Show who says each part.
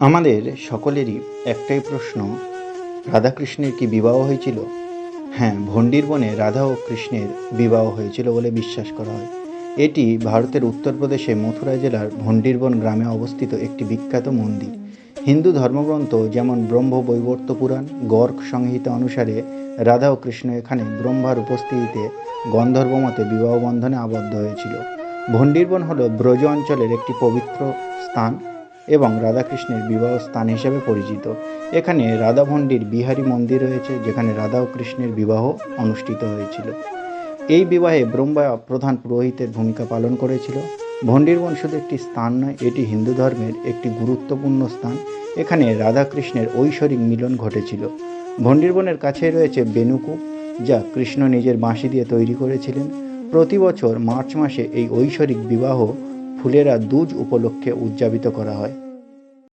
Speaker 1: আমাদের সকলেরই একটাই প্রশ্ন, রাধাকৃষ্ণের কি বিবাহ হয়েছিল? হ্যাঁ, ভণ্ডির বনে রাধা ও কৃষ্ণের বিবাহ হয়েছিল বলে বিশ্বাস করা হয়। এটি ভারতের উত্তরপ্রদেশে মথুরা জেলার ভণ্ডিরবন গ্রামে অবস্থিত একটি বিখ্যাত মন্দির। হিন্দু ধর্মগ্রন্থ যেমন ব্রহ্ম বৈবর্ত পুরাণ, গর্গ সংহিতা অনুসারে রাধা ও কৃষ্ণ এখানে ব্রহ্মার উপস্থিতিতে গন্ধর্ব মতে বিবাহ বন্ধনে আবদ্ধ হয়েছিল। ভণ্ডিরবন হল ব্রজ অঞ্চলের একটি পবিত্র স্থান এবং রাধাকৃষ্ণের বিবাহ স্থান হিসেবে পরিচিত। এখানে রাধাভণ্ডির বিহারী মন্দির রয়েছে, যেখানে রাধা ও কৃষ্ণের বিবাহ অনুষ্ঠিত হয়েছিল। এই বিবাহে ব্রহ্মা প্রধান পুরোহিতের ভূমিকা পালন করেছিল। ভণ্ডিরবন শুধু একটি স্থান নয়, এটি হিন্দু ধর্মের একটি গুরুত্বপূর্ণ স্থান। এখানে রাধাকৃষ্ণের ঐশ্বরিক মিলন ঘটেছিল। ভণ্ডিরবনের কাছে রয়েছে বেনুকূপ, যা কৃষ্ণ নিজের বাঁশি দিয়ে তৈরি করেছিলেন। প্রতি বছর মার্চ মাসে এই ঐশ্বরিক বিবাহ ফুলেরা দুজ উপলক্ষে উদযাপিত করা হয়।